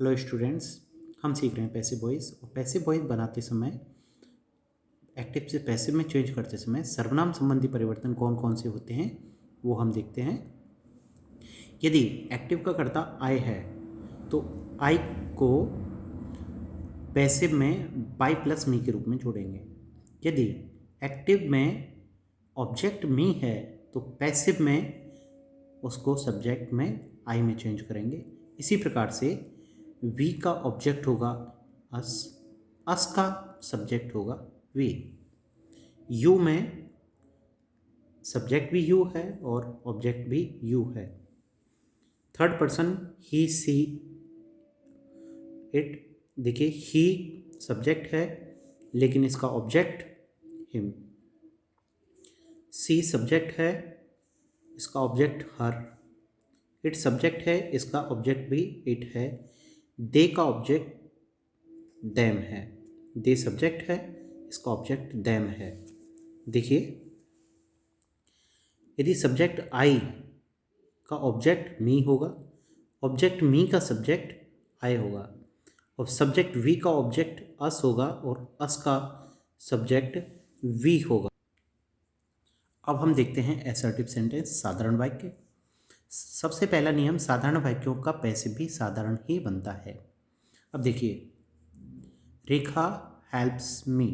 Hello students, हम सीख रहे हैं पैसिव वॉइस। और पैसिव वॉइस बनाते समय, एक्टिव से पैसिव में चेंज करते समय सर्वनाम संबंधी परिवर्तन कौन कौन से होते हैं वो हम देखते हैं। यदि एक्टिव का कर्ता आई है तो आई को पैसिव में बाई प्लस मी के रूप में जोड़ेंगे। यदि एक्टिव में ऑब्जेक्ट मी है तो पैसिव में उसको सब्जेक्ट में आई में चेंज करेंगे। इसी प्रकार से वी का ऑब्जेक्ट होगा अस, अस का सब्जेक्ट होगा वी। यू में सब्जेक्ट भी यू है और ऑब्जेक्ट भी यू है। Third person he see it, देखिए ही सब्जेक्ट है लेकिन इसका ऑब्जेक्ट हिम। सी सब्जेक्ट है, इसका ऑब्जेक्ट हर। इट सब्जेक्ट है, इसका ऑब्जेक्ट भी इट है। दे का ऑब्जेक्ट देम है। दे सब्जेक्ट है, इसका ऑब्जेक्ट देम है। देखिए, यदि सब्जेक्ट आई का ऑब्जेक्ट मी होगा, ऑब्जेक्ट मी का सब्जेक्ट आई होगा, और सब्जेक्ट वी का ऑब्जेक्ट अस होगा और अस का सब्जेक्ट वी होगा। अब हम देखते हैं असर्टिव सेंटेंस, साधारण वाक्य। सबसे पहला नियम, साधारण वाक्यों का पैसिव भी साधारण ही बनता है। अब देखिए, रेखा हेल्प्स मी,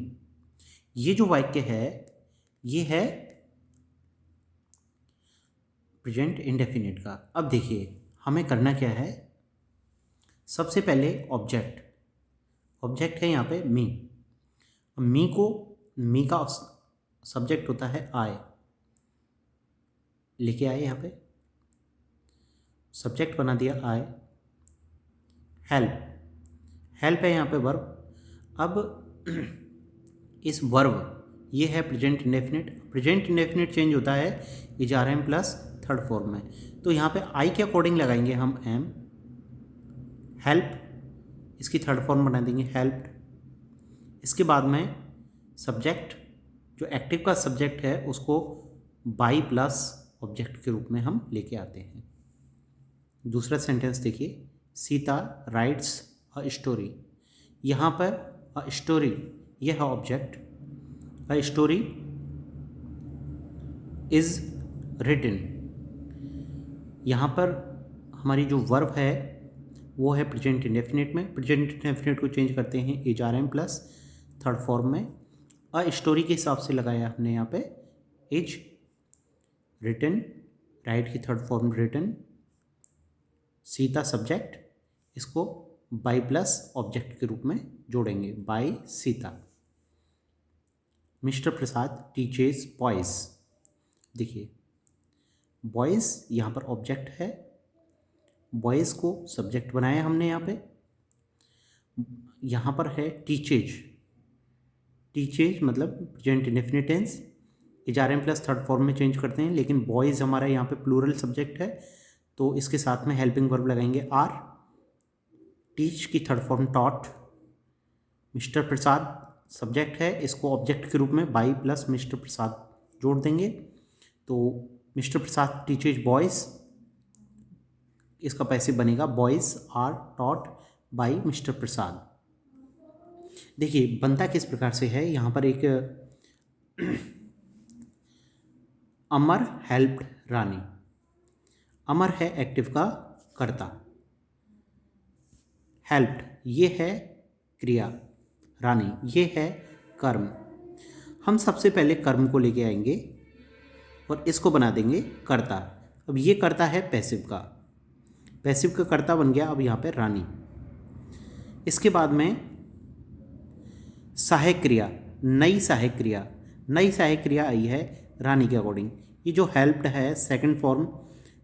ये जो वाक्य है ये है प्रेजेंट इंडेफिनिट का। अब देखिए, हमें करना क्या है। सबसे पहले ऑब्जेक्ट है यहाँ पे मी। मी को, मी का सब्जेक्ट होता है आई, लेके आए यहाँ पे सब्जेक्ट बना दिया आई। हेल्प है यहाँ पे वर्ब। अब इस वर्ब, ये है present indefinite. Present indefinite change होता है is are am plus third form में, तो यहाँ पे आई के अकॉर्डिंग लगाएंगे हम एम। हेल्प, इसकी थर्ड फॉर्म बना देंगे हेल्प्ड। इसके बाद में सब्जेक्ट, जो एक्टिव का सब्जेक्ट है उसको बाई प्लस ऑब्जेक्ट के रूप में हम लेके आते हैं। दूसरा सेंटेंस देखिए, सीता राइट्स अ स्टोरी। यहाँ पर अ स्टोरी, यह है object. A story is written. यहाँ पर हमारी जो वर्ब है वो है प्रेजेंट इंडेफिनिट में। प्रेजेंट इंडेफिनिट को चेंज करते हैं is are am plus third form में। अ स्टोरी के हिसाब से लगाया हमने यहाँ पे इज रिटन, राइट की third form written. Sita subject, इसको बाई प्लस ऑब्जेक्ट के रूप में जोड़ेंगे, by Sita. Mister Prasad teaches boys. देखिए, बॉयज यहाँ पर ऑब्जेक्ट है, बॉयज को सब्जेक्ट बनाया हमने यहाँ पे। यहाँ पर है टीचेज, टीचेज मतलब present indefinite tense. Is are am plus third form में चेंज करते हैं, लेकिन बॉयज हमारा यहाँ पे प्लूरल सब्जेक्ट है तो इसके साथ में हेल्पिंग वर्ब लगाएंगे आर। टीच की थर्ड फॉर्म टॉट। मिस्टर प्रसाद सब्जेक्ट है, इसको ऑब्जेक्ट के रूप में बाई प्लस मिस्टर प्रसाद जोड़ देंगे, तो मिस्टर प्रसाद टीचेज बॉयज, इसका पैसिव बनेगा boys are taught by mister Prasad. देखिए, बनता किस प्रकार से है। यहाँ पर एक अमर हेल्प्ड रानी। अमर है एक्टिव का कर्ता, हेल्प्ड ये है क्रिया, रानी ये है कर्म। हम सबसे पहले कर्म को लेके आएंगे और इसको बना देंगे कर्ता। अब ये कर्ता है पैसिव का, पैसिव का कर्ता बन गया अब यहाँ पे रानी। इसके बाद में सहायक क्रिया, नई सहायक क्रिया, नई सहायक क्रिया आई है रानी के अकॉर्डिंग। ये जो हेल्प्ड है सेकंड फॉर्म,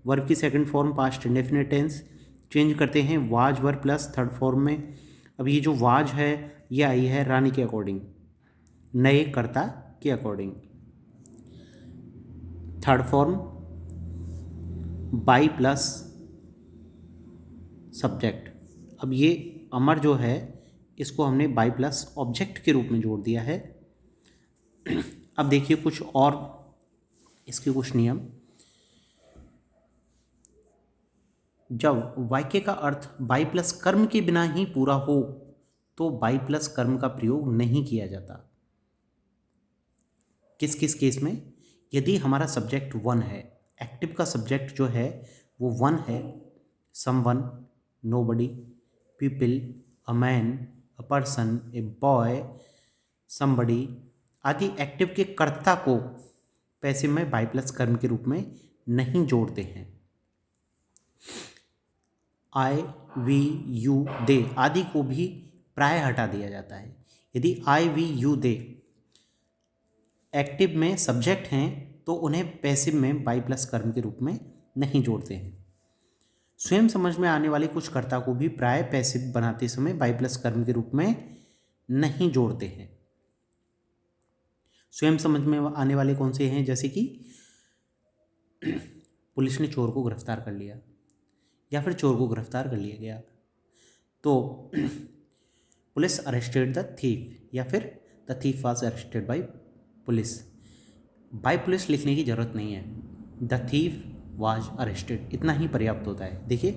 वर्ब की second form past indefinite tense, change करते हैं was verb plus third form में। अब ये जो वाज है ये आई है रानी के अकॉर्डिंग, नए कर्ता के according. Third form by plus subject. अब ये अमर जो है इसको हमने बाई प्लस ऑब्जेक्ट के रूप में जोड़ दिया है। अब देखिए कुछ और इसके कुछ नियम। जब वाक्य का अर्थ बाई प्लस कर्म के बिना ही पूरा हो तो बाई प्लस कर्म का प्रयोग नहीं किया जाता। किस किस केस में? यदि हमारा सब्जेक्ट वन है, एक्टिव का सब्जेक्ट जो है वो वन है, someone, nobody, people, a man, a person, a boy, somebody आदि एक्टिव के कर्ता को पैसिव में बाई प्लस कर्म के रूप में नहीं जोड़ते हैं। आई, वी, यू, दे आदि को भी प्राय हटा दिया जाता है। यदि आई, वी, यू, दे एक्टिव में सब्जेक्ट हैं तो उन्हें पैसिव में बाई प्लस कर्म के रूप में नहीं जोड़ते हैं। स्वयं समझ में आने वाले कुछ कर्ता को भी प्राय पैसिव बनाते समय बाई प्लस कर्म के रूप में नहीं जोड़ते हैं। स्वयं समझ में आने वाले कौन से हैं? जैसे कि पुलिस ने चोर को गिरफ्तार कर लिया या फिर चोर को गिरफ्तार कर लिया गया, तो पुलिस अरेस्टेड द थीफ या फिर the thief was arrested by police. By police लिखने की ज़रूरत नहीं है, द थीफ वाज अरेस्टेड इतना ही पर्याप्त होता है। देखिए,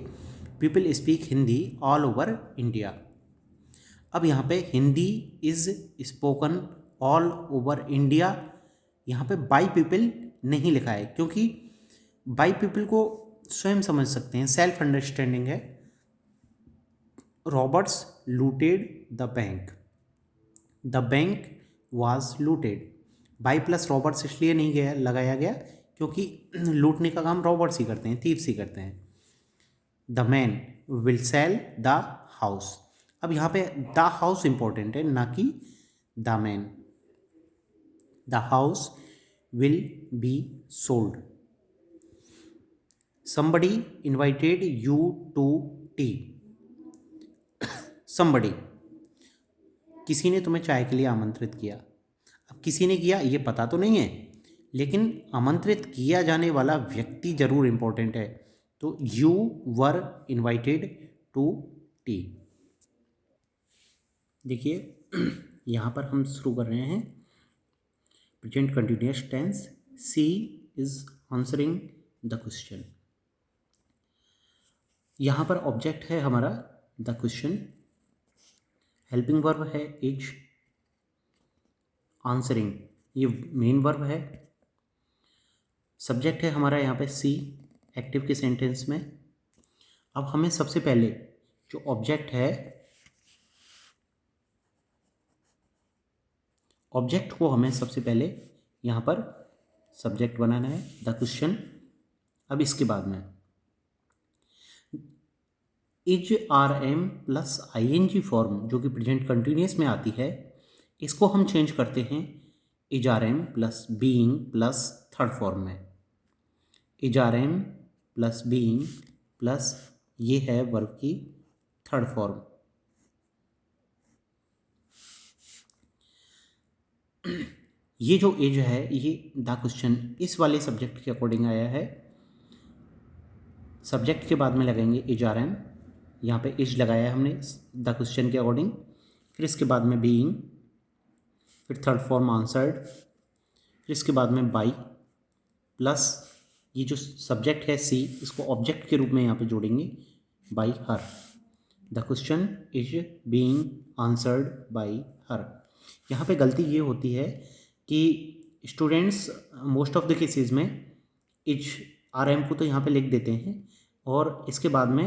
people speak Hindi all over India. अब यहाँ पे Hindi is spoken all over India, यहाँ पे बाई पीपल नहीं लिखा है क्योंकि बाई पीपल को स्वयं समझ सकते हैं, सेल्फ अंडरस्टैंडिंग है। Roberts looted the bank was looted. By plus Roberts इसलिए नहीं गया लगाया गया क्योंकि लूटने का काम रॉबर्ट्स ही करते हैं, थीव्स ही करते हैं। The man will sell the house. अब यहाँ पे द हाउस इंपॉर्टेंट है, ना कि the man. The house will be sold. somebody invited you to tea। somebody किसी ने तुम्हें चाय के लिए आमंत्रित किया। अब किसी ने किया ये पता तो नहीं है, लेकिन आमंत्रित किया जाने वाला व्यक्ति जरूर इंपॉर्टेंट है। तो you were invited to tea. देखिए यहाँ पर हम शुरू कर रहे हैं present continuous tense. She is answering the question. यहाँ पर ऑब्जेक्ट है हमारा द क्वेश्चन, हेल्पिंग वर्ब है इज, आंसरिंग ये मेन वर्ब है, सब्जेक्ट है हमारा यहाँ पे सी एक्टिव के सेंटेंस में। अब हमें सबसे पहले जो ऑब्जेक्ट है, ऑब्जेक्ट को हमें सबसे पहले यहाँ पर सब्जेक्ट बनाना है द क्वेश्चन। अब इसके बाद में is are am plus I N G form जो कि प्रेजेंट कंटिन्यूस में आती है, इसको हम चेंज करते हैं is are am plus being plus third form में। Is are am plus being plus ये है वर्ब की थर्ड फॉर्म। ये जो इज है ये द क्वेश्चन इस वाले सब्जेक्ट के अकॉर्डिंग आया है। सब्जेक्ट के बाद में लगाएंगे इज आर एम, यहाँ पे इज लगाया है हमने द क्वेश्चन के अकॉर्डिंग। फिर इसके बाद में बीइंग, फिर थर्ड फॉर्म आंसर्ड, फिर इसके बाद में बाई प्लस ये जो सब्जेक्ट है सी, इसको ऑब्जेक्ट के रूप में यहाँ पे जोड़ेंगे by her. The question is being answered by her. यहाँ पे गलती ये होती है कि students most of the cases में इज आर एम को तो यहाँ पे लिख देते हैं और इसके बाद में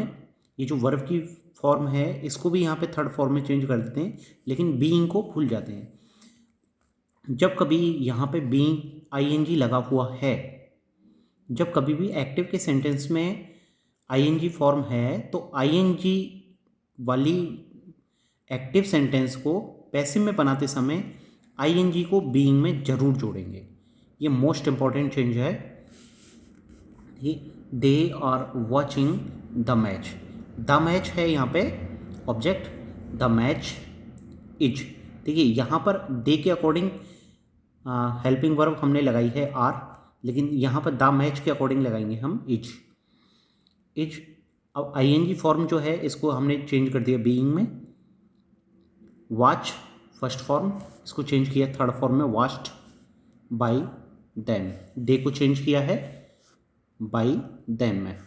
ये जो वर्ब की फॉर्म है इसको भी यहाँ पे थर्ड फॉर्म में चेंज कर देते हैं, लेकिन बीइंग को भूल जाते हैं। जब कभी यहाँ पे बीइंग आईएनजी लगा हुआ है, जब कभी भी एक्टिव के सेंटेंस में आईएनजी फॉर्म है तो आईएनजी वाली एक्टिव सेंटेंस को पैसिव में बनाते समय आईएनजी को बीइंग में जरूर जोड़ेंगे। ये मोस्ट इंपॉर्टेंट चेंज है। They are watching the match. The match है यहाँ पे ऑब्जेक्ट, द मैच इज। देखिए यहाँ पर दे के अकॉर्डिंग हेल्पिंग वर्ब हमने लगाई है आर, लेकिन यहाँ पर द मैच के अकॉर्डिंग लगाएंगे हम इज। इज अब आईएनजी फॉर्म जो है इसको हमने चेंज कर दिया बीइंग में। वॉच फर्स्ट फॉर्म, इसको चेंज किया थर्ड फॉर्म में वॉच्ड बाई देम। डे को चेंज किया है बाई देम में।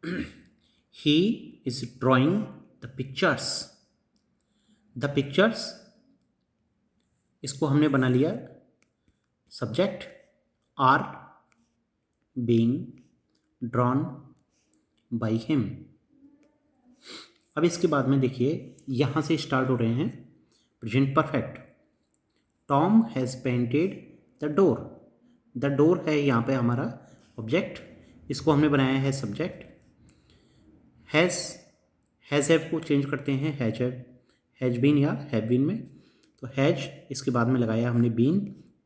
He is drawing the pictures. The pictures, इसको हमने बना लिया subject, are being drawn by him. अब इसके बाद में देखिए यहाँ से स्टार्ट हो रहे हैं present perfect. Tom has painted the door. The door है यहाँ पे हमारा ऑब्जेक्ट, इसको हमने बनाया है सब्जेक्ट। हैज़ हैव को चेंज करते हैं हैज बीन या हैव बीन में, तो हैज इसके बाद में लगाया हमने बीन।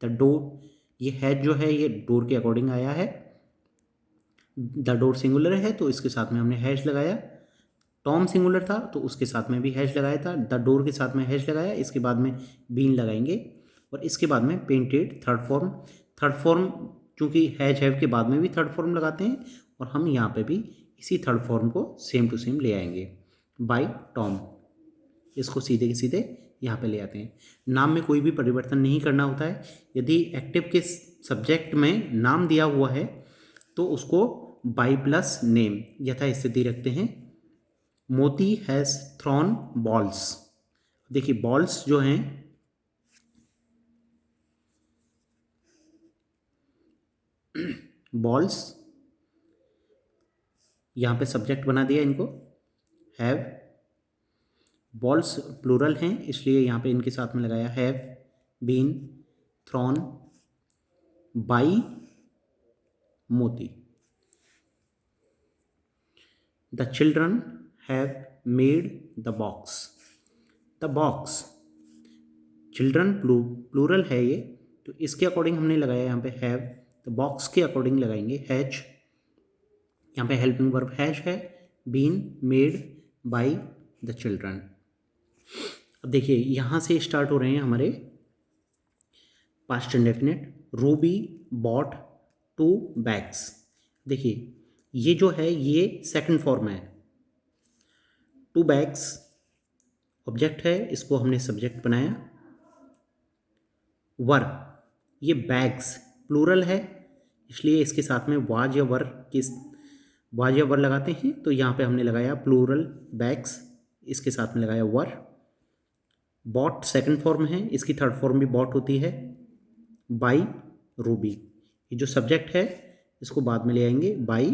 द डोर, ये हैज जो है ये डोर के अकॉर्डिंग आया है। द डोर सिंगुलर है तो इसके साथ में हमने हैज लगाया। टॉम सिंगुलर था तो उसके साथ में भी हैज लगाया था। द डोर के साथ में हैज लगाया, इसके बाद में बीन लगाएंगे। और इसके बाद में पेंटेड थर्ड फॉर्म चूँकि हैज हैव के बाद में भी थर्ड फॉर्म लगाते हैं, और हम यहाँ पे भी इसी थर्ड फॉर्म को सेम टू सेम ले आएंगे बाय टॉम। इसको सीधे के सीधे यहाँ पे ले आते हैं। नाम में कोई भी परिवर्तन नहीं करना होता है। यदि एक्टिव के सब्जेक्ट में नाम दिया हुआ है तो उसको बाय प्लस नेम यथास्थिति रखते हैं। मोती हैज़ थ्रॉन बॉल्स। देखिए बॉल्स जो हैं, बॉल्स यहाँ पे सब्जेक्ट बना दिया इनको, हैव। बॉल्स प्लूरल हैं इसलिए यहाँ पे इनके साथ में लगाया have been thrown by Moti. The children have made the box. The box, children plural है ये, तो इसके अकॉर्डिंग हमने लगाया यहाँ पे हैव। तो बॉक्स के अकॉर्डिंग लगाएंगे हैज। यहाँ पे हेल्पिंग वर्ब हैज है, been made by the children. अब देखिए यहाँ से स्टार्ट हो रहे हैं हमारे past indefinite. Ruby bought 2 bags. देखिए ये जो है ये सेकंड फॉर्म है। 2 बैग्स ऑब्जेक्ट है, इसको हमने सब्जेक्ट बनाया। वर, ये बैग्स प्लूरल है इसलिए इसके साथ में वाज या वर लगाते हैं, तो यहाँ पे हमने लगाया प्लूरल बैग्स, इसके साथ में लगाया वर। बॉट सेकंड फॉर्म है, इसकी थर्ड फॉर्म भी बॉट होती है। बाई रूबी, ये जो सब्जेक्ट है इसको बाद में ले आएंगे बाई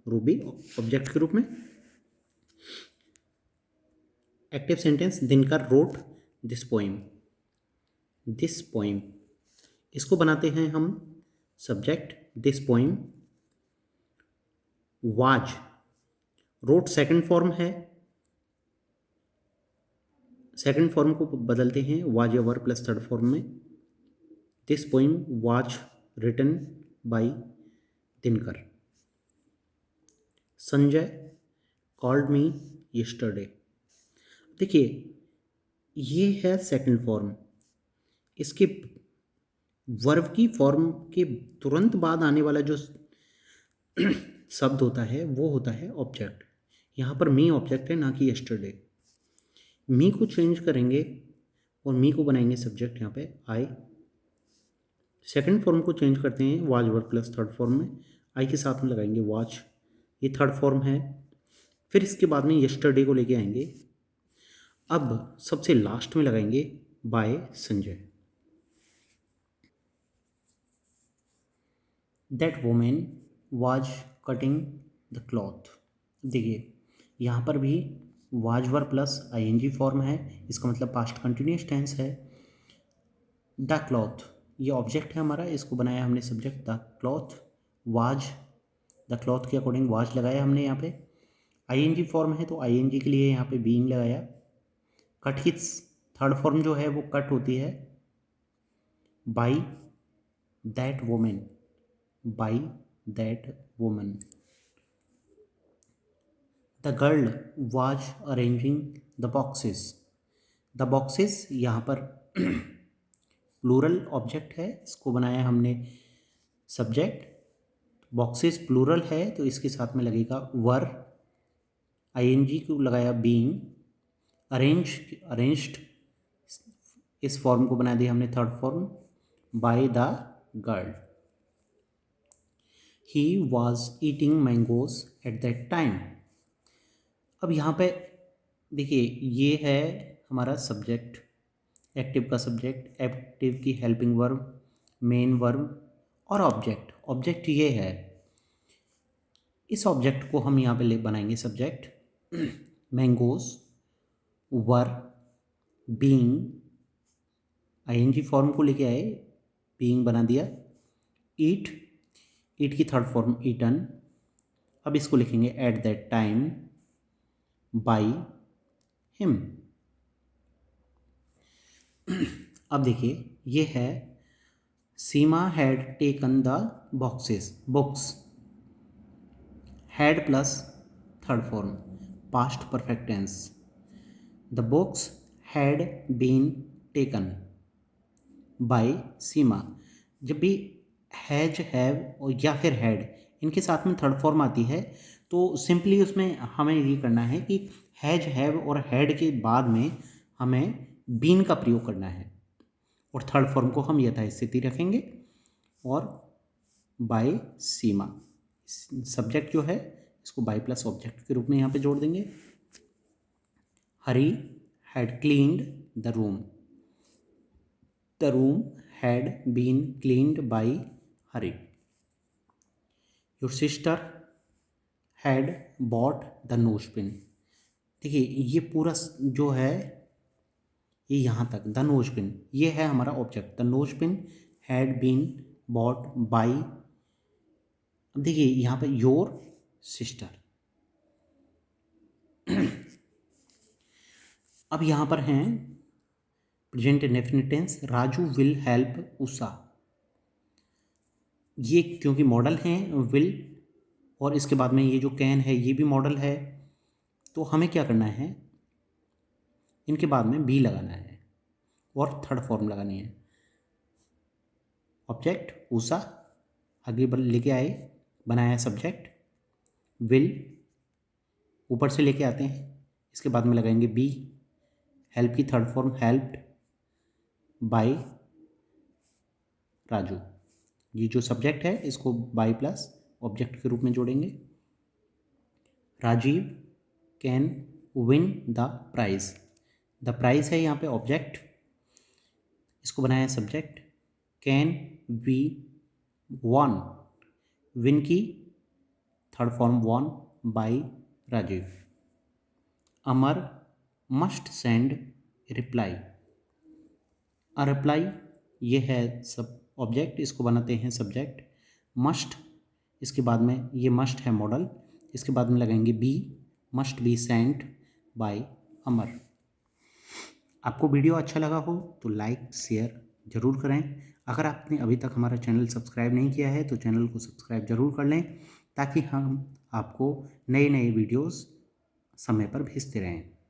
रूबी ऑब्जेक्ट के रूप में। Active sentence, Dinkar wrote this poem. This poem, इसको बनाते हैं हम subject this poem. Was, wrote second form है, सेकंड फॉर्म को बदलते हैं वाज या वर प्लस थर्ड फॉर्म में। This poem was written by Dinkar. Sanjay called me yesterday. देखिए ये है सेकंड फॉर्म, इसके वर्ब की फॉर्म के तुरंत बाद आने वाला जो शब्द होता है वो होता है ऑब्जेक्ट। यहाँ पर मी ऑब्जेक्ट है ना कि यस्टरडे। मी को चेंज करेंगे और मी को बनाएंगे सब्जेक्ट यहाँ पे आई। सेकंड फॉर्म को चेंज करते हैं was verb plus third form में, आई के साथ में लगाएंगे वाज, ये थर्ड फॉर्म है। फिर इसके बाद में यस्टरडे को लेके आएंगे। अब सबसे लास्ट में लगाएंगे by Sanjay. That women was cutting the cloth. देखिए यहाँ पर भी was were plus ING form है, इसका मतलब पास्ट कंटिन्यूअस टेंस है। द क्लॉथ, ये ऑब्जेक्ट है हमारा, इसको बनाया हमने subject the cloth. Was, the cloth के अकॉर्डिंग वाज लगाया हमने यहाँ पे। आईएनजी फॉर्म है तो आईएनजी के लिए यहाँ पे बीइंग लगाया। कट की थर्ड फॉर्म जो है वो कट होती है by that women, by that woman. The girl was arranging the boxes. The boxes यहाँ पर प्लूरल ऑब्जेक्ट है, इसको बनाया हमने सब्जेक्ट। बॉक्सेस प्लूरल है तो इसके साथ में लगेगा वर, आईएनजी को लगाया बीइंग। अरेंज्ड इस फॉर्म को बना दिया हमने third form by the girl. He was eating mangoes eight that time. अब यहाँ पे देखिए ये है हमारा सब्जेक्ट, एक्टिव का सब्जेक्ट, एक्टिव की हेल्पिंग वर्ब, मेन वर्ब और ऑब्जेक्ट। ऑब्जेक्ट ये है, इस ऑब्जेक्ट को हम यहाँ पे ले बनाएंगे subject. Mangoes were being, ING form को लेके आए, बीइंग बना दिया। ईट, ईट की थर्ड फॉर्म ईटन। अब इसको लिखेंगे at that time by him. अब देखिए ये है Seema had taken the boxes, books, had plus third form past perfect tense, the books had been taken by Seema. जब भी हैज, हैव और या फिर हैड इनके साथ में थर्ड फॉर्म आती है तो सिंपली उसमें हमें ये करना है कि हैज, हैव और हैड के बाद में हमें बीन का प्रयोग करना है और थर्ड फॉर्म को हम यथास्थिति रखेंगे और बाय सीमा। सब्जेक्ट जो है इसको बाय प्लस ऑब्जेक्ट के रूप में यहाँ पे जोड़ देंगे। Hari had cleaned the room, the room had been cleaned by Hari. Your sister had bought the nose-pin. देखिए ये पूरा जो है ये यहाँ तक द नोज-पिन ये है हमारा object. The nose pin had been bought by, अब देखिए यहाँ पे योर सिस्टर। अब यहाँ पर हैं present indefinite tense, Raju will help Usha. ये क्योंकि मॉडल हैं विल और इसके बाद में ये जो कैन है ये भी मॉडल है, तो हमें क्या करना है, इनके बाद में बी लगाना है और थर्ड फॉर्म लगानी है। ऑब्जेक्ट उषा, आगे लेके आए, बनाया सब्जेक्ट, विल ऊपर से लेके आते हैं, इसके बाद में लगाएंगे बी, हेल्प की third form helped bye Raju. ये जो सब्जेक्ट है इसको बाय प्लस ऑब्जेक्ट के रूप में जोड़ेंगे। Rajiv can win the prize, the prize है यहाँ पे ऑब्जेक्ट, इसको बनाया subject. Can we won, win की third form won by Rajiv. Amar must send reply, a reply ये है सब ऑब्जेक्ट, इसको बनाते हैं सब्जेक्ट। मस्ट, इसके बाद में ये मस्ट है मॉडल, इसके बाद में लगाएंगे be, must be sent by Amar. आपको वीडियो अच्छा लगा हो तो लाइक शेयर ज़रूर करें। अगर आपने अभी तक हमारा चैनल सब्सक्राइब नहीं किया है तो चैनल को सब्सक्राइब ज़रूर कर लें ताकि हम आपको नए नए वीडियोस समय पर भेजते रहें।